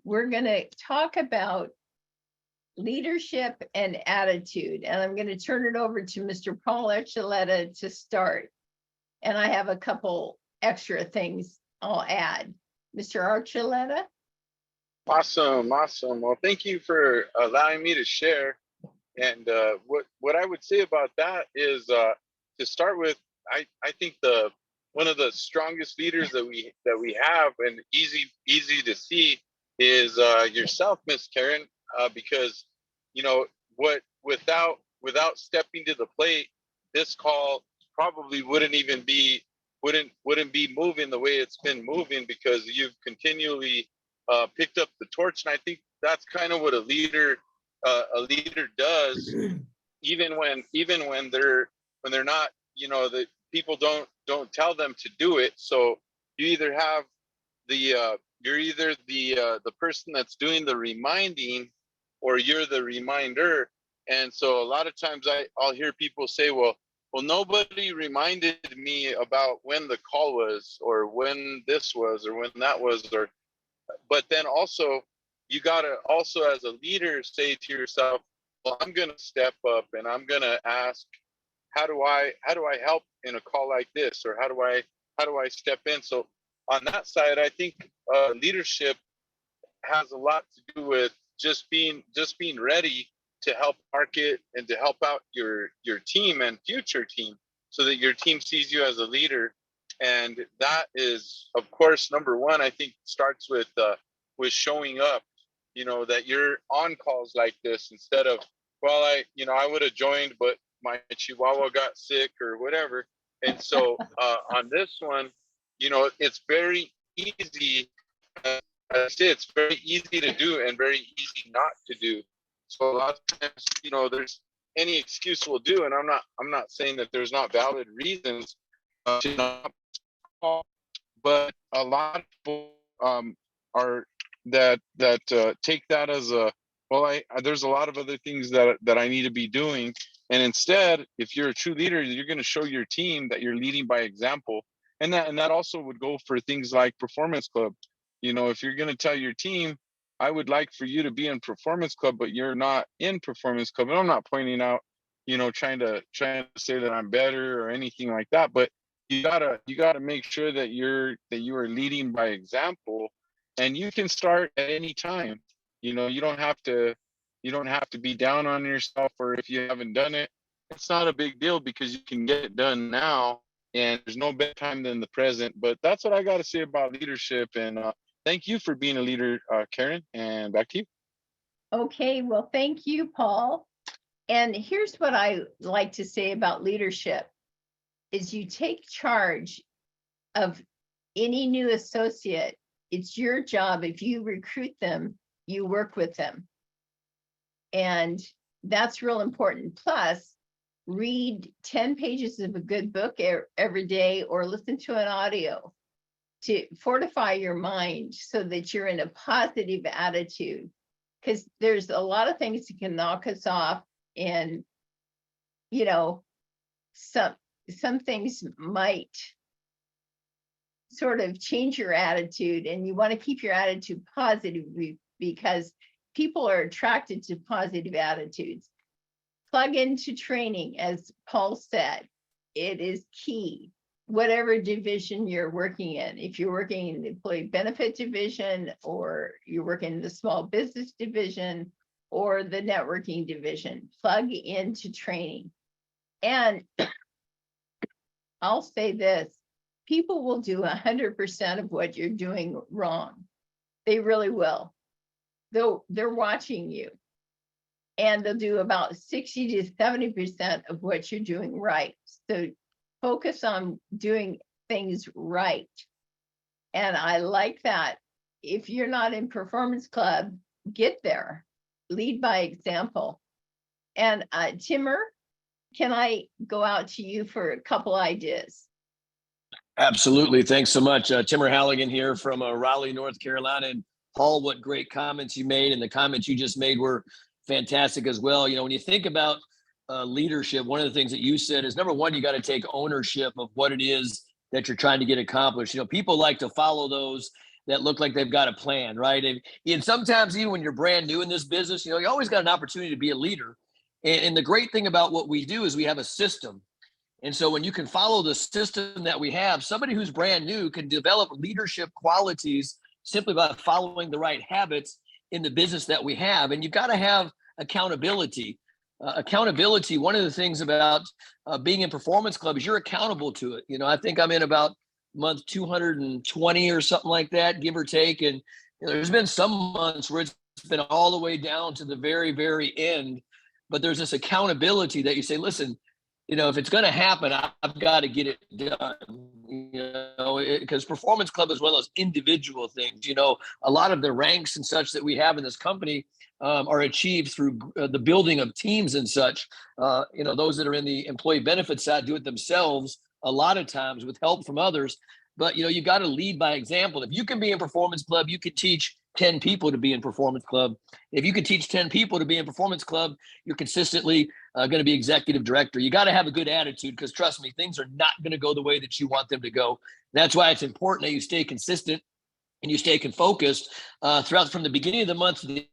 we're going to talk about leadership and attitude. And I'm going to turn it over to Mr. Paul Archuleta to start. And I have a couple extra things I'll add. Mr. Archuleta? Awesome. Well, thank you for allowing me to share. And what I would say about that is to start with, I think one of the strongest leaders that we have, and easy to see, is yourself, Miss Karen, because without stepping to the plate, this call probably wouldn't be moving the way it's been moving, because you've continually picked up the torch. And I think that's kind of what a leader does, even when they're not, the people don't tell them to do it. So you either have you're either the person that's doing the reminding, or you're the reminder. And so a lot of times I'll hear people say, well, nobody reminded me about when the call was, or when this was, or when that was, but then also you gotta also, as a leader, say to yourself, well, I'm gonna step up and I'm gonna ask, how do I help in a call like this, or how do I step in? So on that side, I think leadership has a lot to do with just being ready to help market and to help out your team and future team, so that your team sees you as a leader. And that is, of course, number one. I think starts with showing up. That you're on calls like this, instead of, well, I would have joined, but my chihuahua got sick or whatever. And so on this one, it's very easy. I say it's very easy to do and very easy not to do. So a lot of times, there's any excuse will do, and I'm not saying that there's not valid reasons to not call, but a lot of people are that take that as a, well, there's a lot of other things that I need to be doing. And instead, if you're a true leader, you're going to show your team that you're leading by example. And that also would go for things like Performance Club. If you're going to tell your team, I would like for you to be in Performance Club, but you're not in Performance Club. And I'm not pointing out, trying to say that I'm better or anything like that. But you gotta make sure that you are leading by example, and you can start at any time. You don't have to be down on yourself, or if you haven't done it, it's not a big deal, because you can get it done now, and there's no better time than the present. But that's what I got to say about leadership. And thank you for being a leader, Karen, and back to you. Okay, well, thank you, Paul. And here's what I like to say about leadership is you take charge of any new associate. It's your job. If you recruit them, you work with them. And that's real important. Plus, read 10 pages of a good book every day, or listen to an audio to fortify your mind so that you're in a positive attitude. Because there's a lot of things that can knock us off, and some things might sort of change your attitude, and you want to keep your attitude positive, because people are attracted to positive attitudes. Plug into training, as Paul said. It is key. Whatever division you're working in, if you're working in the employee benefit division, or you're working in the small business division, or the networking division, plug into training. And I'll say this, people will do 100% of what you're doing wrong. They really will. They're watching you. And they'll do about 60 to 70% of what you're doing right. So focus on doing things right. And I like that. If you're not in Performance Club, get there. Lead by example. And Timur, can I go out to you for a couple ideas? Absolutely. Thanks so much. Timur Halligan here from Raleigh, North Carolina. And Paul, what great comments you made, and the comments you just made were fantastic as well. When you think about leadership, one of the things that you said is, number one, you got to take ownership of what it is that you're trying to get accomplished. People like to follow those that look like they've got a plan, right? And sometimes even when you're brand new in this business, you always got an opportunity to be a leader. And the great thing about what we do is we have a system. And so when you can follow the system that we have, somebody who's brand new can develop leadership qualities simply by following the right habits in the business that we have. And you've got to have accountability. Accountability, one of the things about being in Performance Club is you're accountable to it. I think I'm in about month 220 or something like that, give or take. And there's been some months where it's been all the way down to the very, very end. But there's this accountability that you say, listen, if it's going to happen, I've got to get it done, because Performance Club is one of those individual things. A lot of the ranks and such that we have in this company are achieved through the building of teams and such. Those that are in the employee benefits side do it themselves a lot of times with help from others. But, you've got to lead by example. If you can be in Performance Club, you can teach 10 people to be in Performance Club. If you can teach 10 people to be in Performance Club, you're consistently going to be executive director. You got to have a good attitude, because trust me, things are not going to go the way that you want them to go. That's why it's important that you stay consistent and you stay focused throughout, from the beginning of the month to the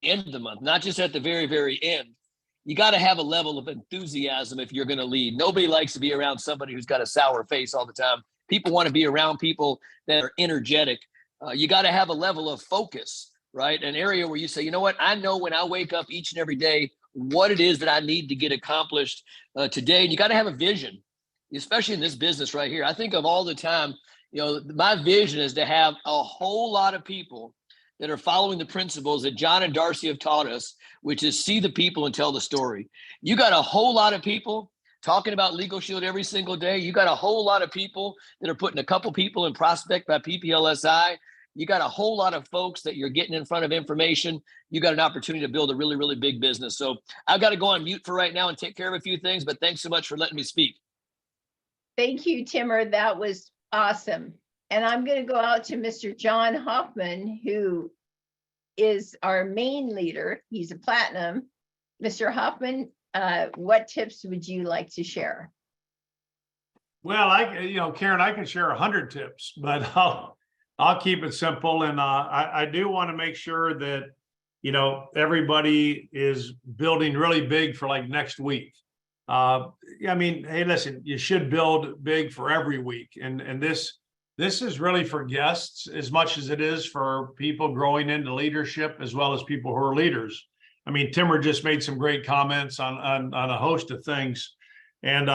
end of the month, not just at the very, very end. You got to have a level of enthusiasm if you're going to lead. Nobody likes to be around somebody who's got a sour face all the time. People want to be around people that are energetic. You got to have a level of focus, right? An area where you say, you know what? I know when I wake up each and every day what it is that I need to get accomplished today. And you got to have a vision, especially in this business right here. I think of all the time, my vision is to have a whole lot of people that are following the principles that John and Darcy have taught us, which is see the people and tell the story. You got a whole lot of people talking about Legal Shield every single day. You got a whole lot of people that are putting a couple people in prospect by PPLSI. You got a whole lot of folks that you're getting in front of information. You got an opportunity to build a really, really big business. So I've got to go on mute for right now and take care of a few things, but thanks so much for letting me speak. Thank you, Timmer. That was awesome. And I'm going to go out to Mr. John Hoffman, who is our main leader. He's a platinum. Mr. Hoffman, what tips would you like to share? Well, Karen, I can share 100 tips, but I'll keep it simple. And I do want to make sure that, everybody is building really big for like next week. Hey, listen, you should build big for every week. And this is really for guests as much as it is for people growing into leadership, as well as people who are leaders. Timmer just made some great comments on a host of things. And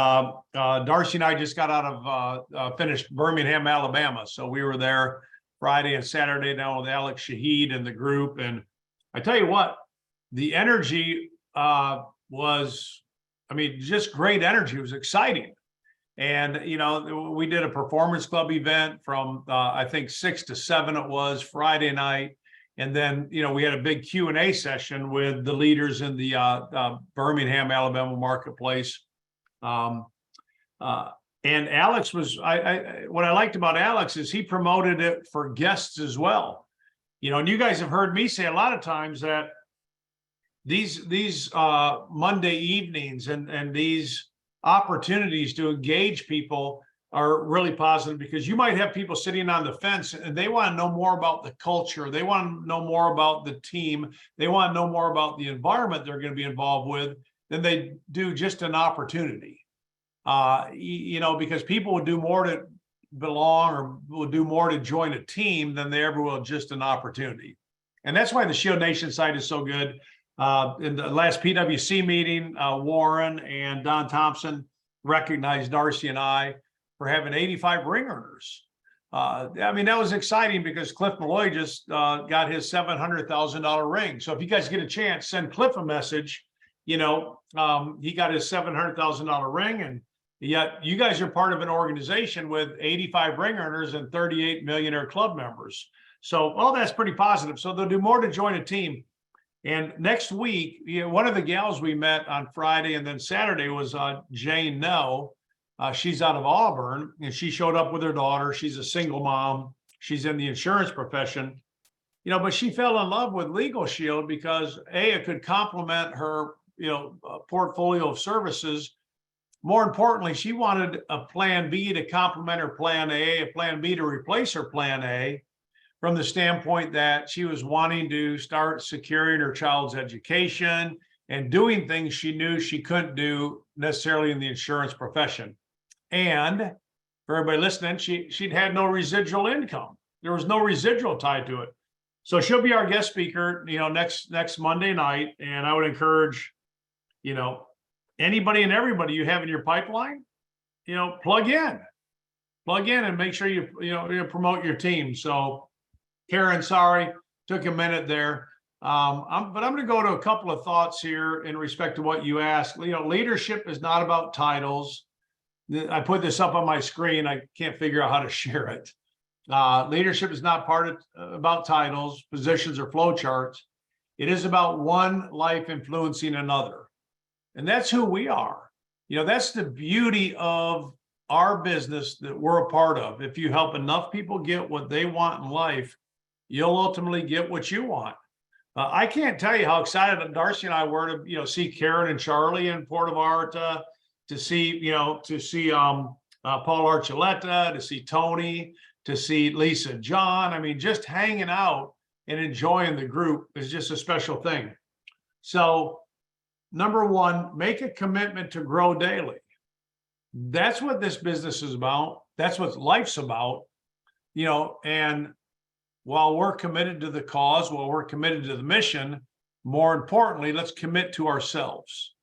Darcy and I just got out of finished Birmingham, Alabama. So we were there Friday and Saturday now with Alex Shahid and the group. And I tell you what, the energy was, just great energy. It was exciting. And, we did a Performance Club event from, I think 6 to 7 it was Friday night. And then, we had a big Q&A session with the leaders in the Birmingham, Alabama marketplace. And Alex was, what I liked about Alex is he promoted it for guests as well. And you guys have heard me say a lot of times that these Monday evenings and these opportunities to engage people are really positive, because you might have people sitting on the fence and they want to know more about the culture. They want to know more about the team. They want to know more about the environment they're going to be involved with than they do just an opportunity. Because people would do more to belong or will do more to join a team than they ever will just an opportunity. And that's why the Shield Nation site is so good. In the last PwC meeting, Warren and Don Thompson recognized Darcy and I for having 85 ring earners. That was exciting because Cliff Malloy just got his $700,000 ring. So if you guys get a chance, send Cliff a message. He got his $700,000 ring, and yet you guys are part of an organization with 85 ring earners and 38 Millionaire Club members. So all that's pretty positive. So they'll do more to join a team. And next week, one of the gals we met on Friday and then Saturday was Jane No. She's out of Auburn, and she showed up with her daughter. She's a single mom. She's in the insurance profession, but she fell in love with Legal Shield because it could complement her, portfolio of services. More importantly, she wanted a plan B to complement her plan A, a plan B to replace her plan A. from the standpoint that she was wanting to start securing her child's education and doing things she knew she couldn't do necessarily in the insurance profession. And for everybody listening, she'd had no residual income. There was no residual tied to it. So she'll be our guest speaker, next Monday night. And I would encourage, anybody and everybody you have in your pipeline, plug in and make sure you promote your team. So Karen, sorry, took a minute there. But I'm going to go to a couple of thoughts here in respect to what you asked. Leadership is not about titles. I put this up on my screen. I can't figure out how to share it. Leadership is not about titles, positions, or flowcharts. It is about one life influencing another. And that's who we are. That's the beauty of our business that we're a part of. If you help enough people get what they want in life, you'll ultimately get what you want. I can't tell you how excited Darcy and I were to, see Karen and Charlie in Port Vallarta, to see Paul Archuleta, to see Tony, to see Lisa John. I mean, just hanging out and enjoying the group is just a special thing. So, number one, make a commitment to grow daily. That's what this business is about. That's what life's about, and while we're committed to the cause, while we're committed to the mission, more importantly, let's commit to ourselves.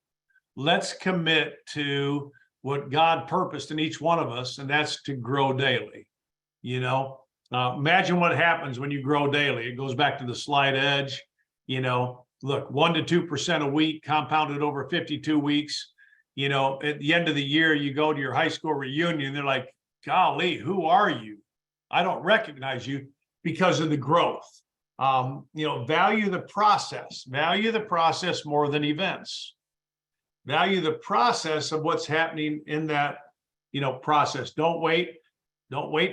Let's commit to what God purposed in each one of us, and that's to grow daily. Imagine what happens when you grow daily. It goes back to the slight edge. Look, 1% to 2% a week, compounded over 52 weeks. At the end of the year, you go to your high school reunion, they're like, golly, who are you? I don't recognize you, because of the growth. Value the process more than events. Value the process of what's happening in that, process. Don't wait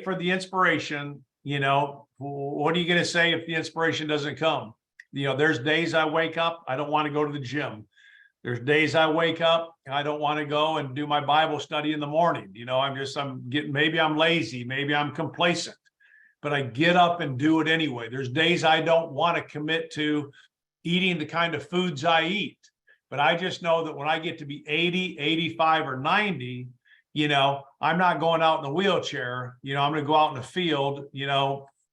for the inspiration. What are you going to say if the inspiration doesn't come? There's days I wake up, I don't want to go to the gym. There's days I wake up, I don't want to go and do my Bible study in the morning. Maybe I'm lazy, maybe I'm complacent, but I get up and do it anyway. There's days I don't want to commit to eating the kind of foods I eat, but I just know that when I get to be 80, 85, or 90, I'm not going out in a wheelchair. I'm going to go out in the field,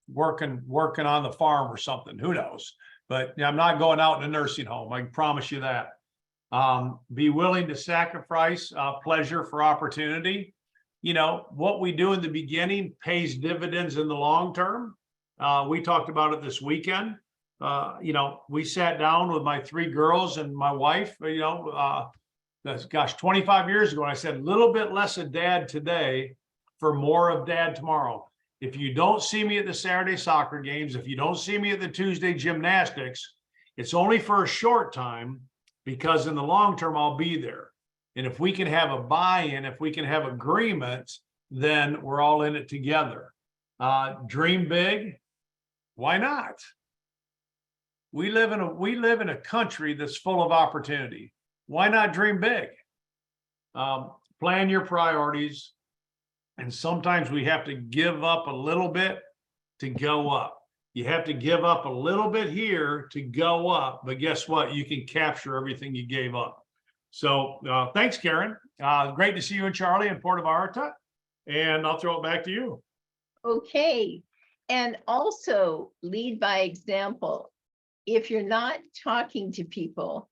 working on the farm or something. Who knows? But I'm not going out in a nursing home. I can promise you that. Be willing to sacrifice pleasure for opportunity. What we do in the beginning pays dividends in the long term. We talked about it this weekend. We sat down with my 3 girls and my wife, 25 years ago. And I said, a little bit less of dad today for more of dad tomorrow. If you don't see me at the Saturday soccer games, if you don't see me at the Tuesday gymnastics, it's only for a short time, because in the long term, I'll be there. And if we can have a buy-in, if we can have agreement, then we're all in it together. Dream big. Why not? We live in a country that's full of opportunity. Why not dream big? Plan your priorities. And sometimes we have to give up a little bit to go up. You have to give up a little bit here to go up. But guess what? You can capture everything you gave up. So thanks, Karen. Great to see you and Charlie in Port Vallarta. And I'll throw it back to you. Okay. And also lead by example. If you're not talking to people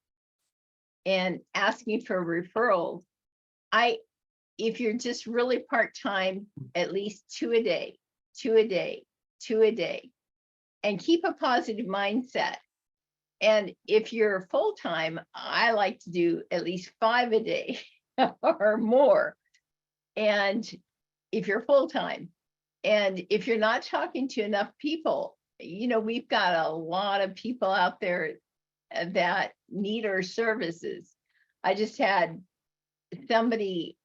and asking for referrals, if you're just really part-time, at least 2 a day, 2 a day, 2 a day, and keep a positive mindset. And if you're full-time, I like to do at least 5 a day or more. And if you're full-time, and if you're not talking to enough people, we've got a lot of people out there that need our services. I just had somebody,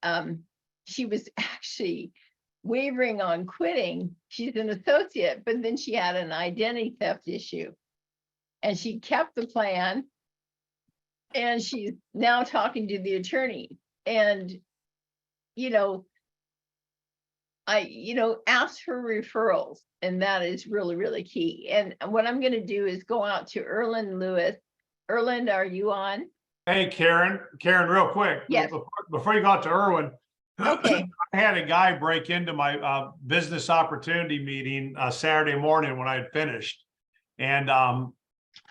she was actually wavering on quitting. She's an associate, but then she had an identity theft issue. And she kept the plan. And she's now talking to the attorney. And, ask for referrals, and that is really, really key. And what I'm gonna do is go out to Erland Lewis. Erland, are you on? Hey, Karen, real quick. Yes. Before you go out to Irwin. Okay. I had a guy break into my business opportunity meeting Saturday morning when I had finished. And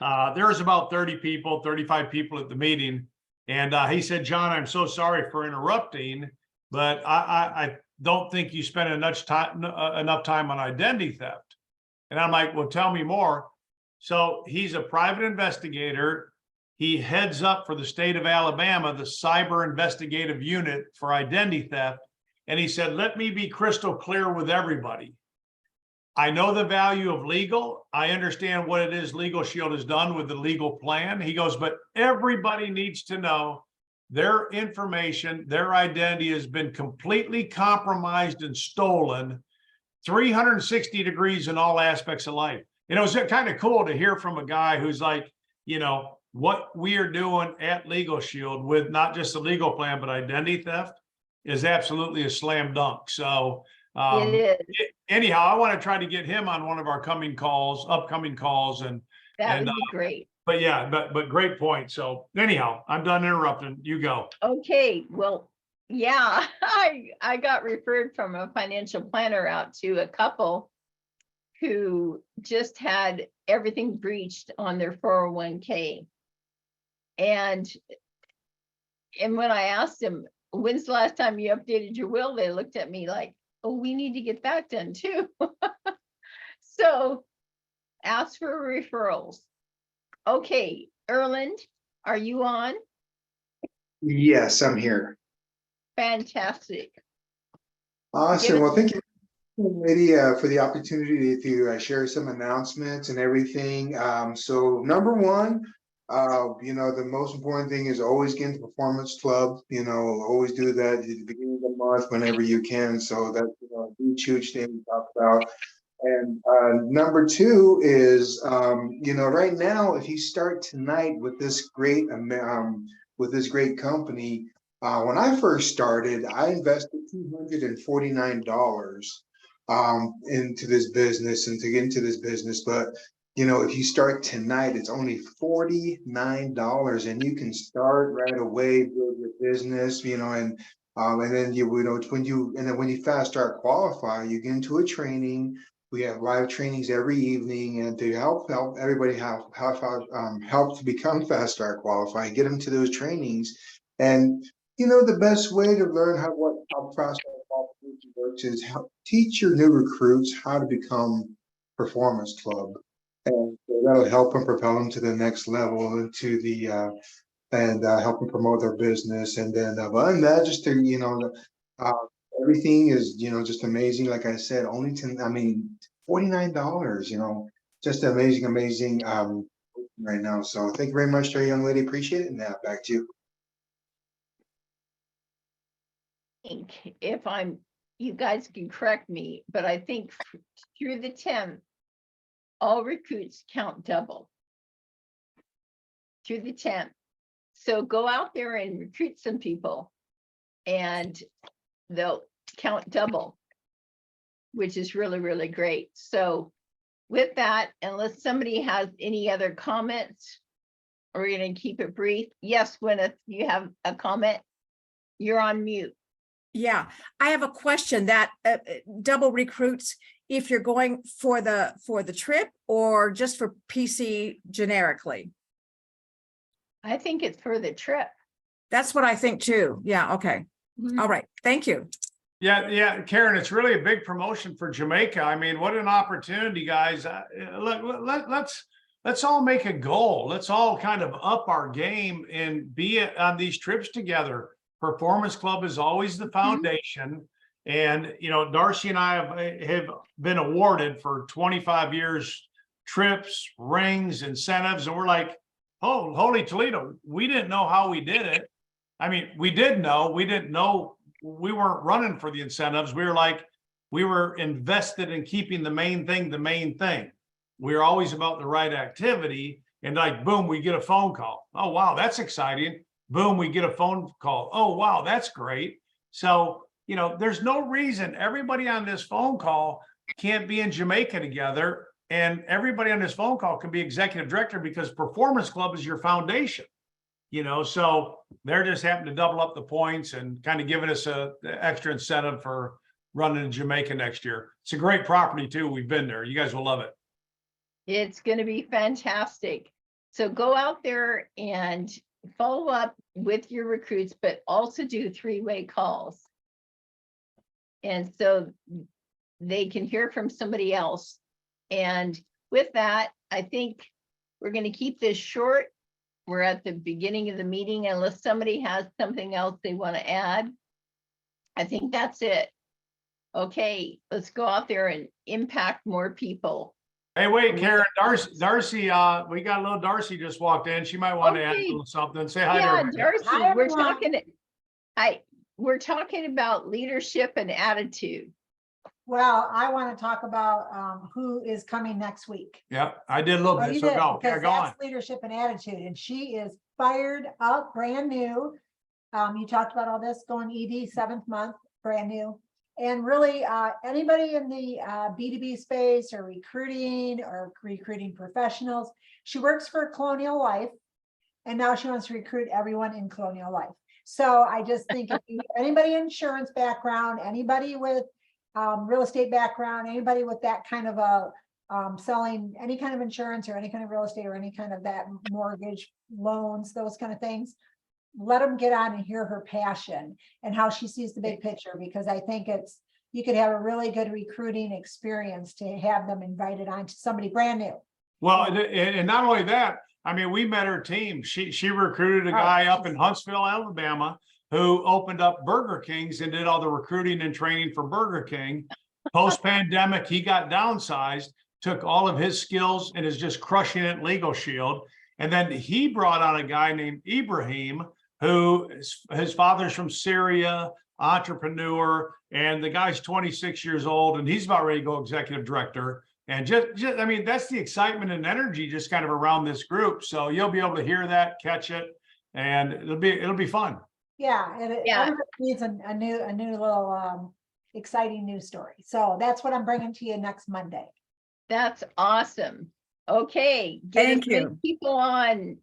there was about 30 people, 35 people at the meeting. And he said, John, I'm so sorry for interrupting, but I don't think you spent enough time on identity theft. And I'm like, well, tell me more. So he's a private investigator. He heads up for the state of Alabama, the cyber investigative unit for identity theft. And he said, let me be crystal clear with everybody. I know the value of legal. I understand what it is Legal Shield has done with the legal plan. He goes, but everybody needs to know their information, their identity has been completely compromised and stolen 360 degrees in all aspects of life. It was kind of cool to hear from a guy who's like, what we are doing at Legal Shield with not just the legal plan, but identity theft is absolutely a slam dunk. So It is. anyhow, I want to try to get him on one of our upcoming calls. And That would be great. but yeah, but great point. So anyhow, I'm done interrupting. You go. Okay, well, yeah, I got referred from a financial planner out to a couple who just had everything breached on their 401k. And when I asked them, when's the last time you updated your will? They looked at me like, oh, we need to get that done too. So ask for referrals. Okay, Erland, are you on? Yes, I'm here. Fantastic. Awesome. Well, thank you, lady, for the opportunity to share some announcements and everything. So number one, the most important thing is always get into Performance Club. Always do that at the beginning of the month whenever you can. So that's a huge thing to talk about. And number two is, right now, if you start tonight with this great company, when I first started, I invested $249 into this business and to get into this business. But if you start tonight, it's only $49, and you can start right away with your business. And then when you fast start qualify, you get into a training. We have live trainings every evening, and to help everybody help to become fast start qualified, get them to those trainings. And the best way to learn how fast start qualification works is teach your new recruits how to become Performance Club, and so that'll help them propel them to the next level into the and help them promote their business. And then other than that, just to everything is just amazing. Like I said, only $49. Just amazing right now. So thank you very much, there, young lady. Appreciate it. And now back to you. If you guys can correct me, but I think through the 10th, all recruits count double through the 10th. So go out there and recruit some people and they'll count double, which is really, really great. So with that, unless somebody has any other comments, we're going to keep it brief. Yes, Gwyneth, you have a comment? You're on mute. Yeah, I have a question. That double recruits if you're going for the trip or just for PC generically? I think it's for the trip. That's what I think too. Yeah, okay. All right, thank you. Yeah, Karen, it's really a big promotion for Jamaica. I mean, what an opportunity, guys. Let's all make a goal. Let's all kind of up our game and be on these trips together. Performance Club is always the foundation. And, Darcy and I have been awarded for 25 years, trips, rings, incentives. And we're like, oh, holy Toledo, we didn't know how we did it. I mean, we didn't know we weren't running for the incentives. We were invested in keeping the main thing. We were always about the right activity. And like, boom, we get a phone call. Oh, wow, that's exciting. Boom, we get a phone call. Oh, wow, that's great. So you know, there's no reason everybody on this phone call can't be in Jamaica together. And everybody on this phone call can be executive director because Performance Club is your foundation. You know, so they're just happening to double up the points and kind of giving us a extra incentive for running in Jamaica next year. It's a great property too. We've been there. You guys will love it. It's gonna be fantastic. So go out there and follow up with your recruits, but also do three-way calls. And so they can hear from somebody else. And with that, I think we're gonna keep this short. We're at the beginning of the meeting unless somebody has something else they want to add. I think that's it. Okay, let's go out there and impact more people. Hey, wait, Karen, Darcy, we got a little Darcy just walked in. She might want to add a Okay. little something. Say hi to Yeah, everybody. Darcy, Hi, we're everyone. talking, we're talking about leadership and attitude. I want to talk about who is coming next week. Yeah, I did a little Oh, bit, you so did, go. Yeah, because go on. that's leadership and attitude, and she is fired up, brand new. You talked about all this going ED 7th month, brand new. And really, anybody in the B2B space or recruiting professionals, she works for Colonial Life. And now she wants to recruit everyone in Colonial Life. So I just think if you, anybody insurance background, anybody with real estate background, anybody with that kind of a selling any kind of insurance or any kind of real estate or any kind of that mortgage loans, those kind of things, let them get on and hear her passion and how she sees the big picture, because I think you could have a really good recruiting experience to have them invited on to somebody brand new. Well, and not only that, I mean, we met her team. She recruited a guy up in Huntsville, Alabama, who opened up Burger Kings and did all the recruiting and training for Burger King. Post-pandemic, he got downsized, took all of his skills and is just crushing it in Legal Shield. And then he brought on a guy named Ibrahim, who his father's from Syria, entrepreneur, and the guy's 26 years old, and he's about ready to go executive director. And just, I mean, that's the excitement and energy just kind of around this group. So you'll be able to hear that, catch it, and it'll be fun. Yeah, and Yeah. everybody needs a new little exciting news story. So that's what I'm bringing to you next Monday. That's awesome. Okay. Get Thank as many you. people on,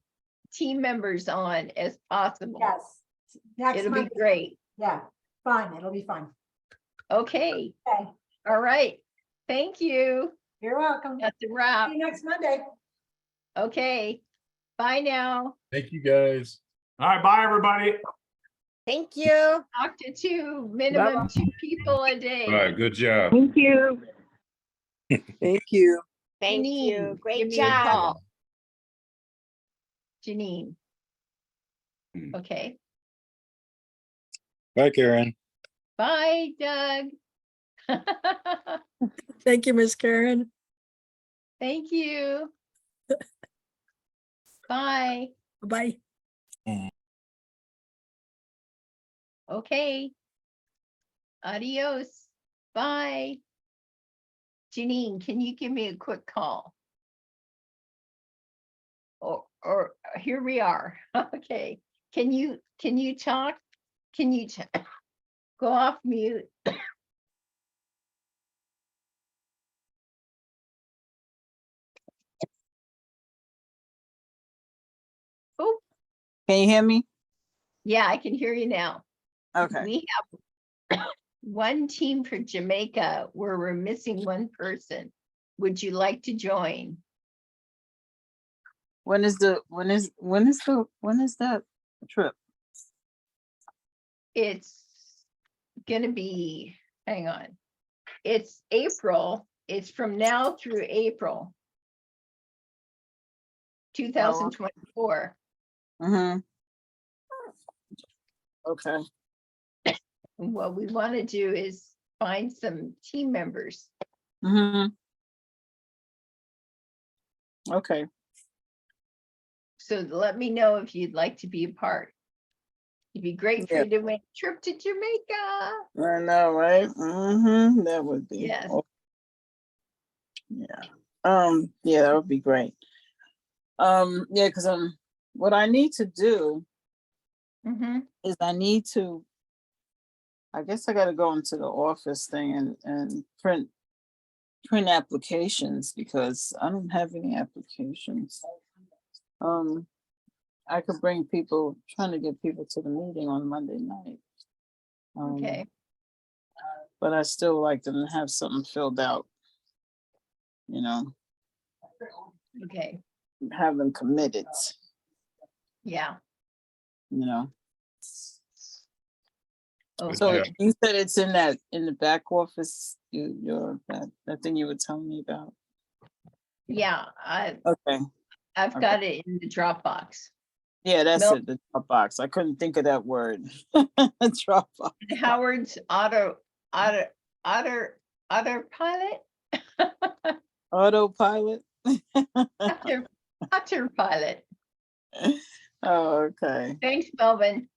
team members on as possible. Yes. Next It'll be Monday. great. Yeah, fun. It'll be fun. Okay. Okay, All right. Thank you. you're welcome. That's a wrap. See you next Monday. Okay. Bye now. Thank you, guys. All right, bye, everybody. Thank you. Talk to minimum 2 people a day. All right, good job. Thank you. Thank you. Thank Janine, you. give Great me a job. call. Janine. Hmm. Okay. Bye, Karen. Bye, Doug. Thank you, Miss Karen. Thank you. Bye. Bye. Okay. Adios. Bye. Janine, can you give me a quick call? Or here we are. Okay. Can you talk? Can you go off mute? Oh, Can you hear me? yeah, I can hear you now. Okay. We have one team for Jamaica where we're missing one person. Would you like to join? When is that trip? It's gonna be, hang on. It's April. It's from now through April. 2024. Mm-hmm. Okay. And what we want to do is find some team members. Mm-hmm. Okay. So let me know if you'd like to be a part. It'd be great for Yeah. you to make a trip to Jamaica. I know, right? Mm-hmm. That would be. Yes. Yeah. Yeah, that would be great. Yeah, because what I need to do Mhm. is I need to I guess I gotta go into the office thing and print applications because I don't have any applications. I could bring people, trying to get people to the meeting on Monday night. Okay, But I still like them to have something filled out. You know, okay, have them committed, yeah, you know. okay. So Yeah. you said it's in the back office, that thing you were telling me about. Yeah, Okay, I've Okay. got it in the Dropbox. yeah, that's Mel- it, the Dropbox. I couldn't think of that word. Dropbox. Howard's autopilot. Autopilot. Autopilot. Oh, okay. Thanks, Melvin.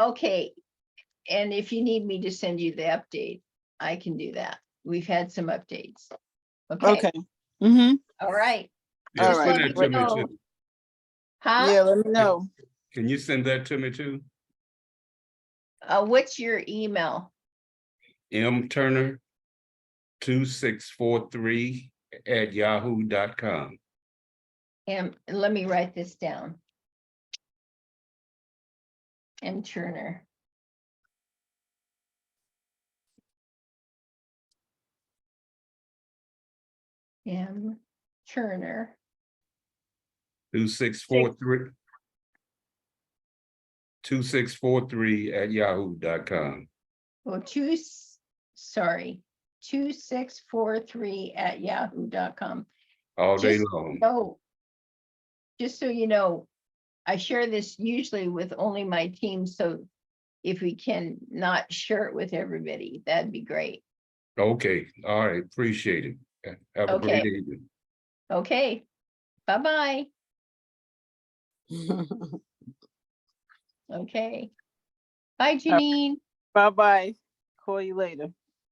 Okay, and if you need me to send you the update, I can do that. We've had some updates. Okay, Okay. Mm-hmm. all right. Yeah, All Just right, send let that me to me know. too. Huh? Yeah, let me know. Can you send that to me too? What's your email? mturner2643@yahoo.com. And let me write this down. M. Turner. M. Turner. 2643@yahoo.com. Well, 2643@yahoo.com. All day Just long. so, just so you know, I share this usually with only my team, so if we can not share it with everybody, that'd be great. Okay, all right, appreciate it. Have a great Okay. evening. Okay, bye-bye. Okay. Bye, Janine. Bye-bye. Call you later.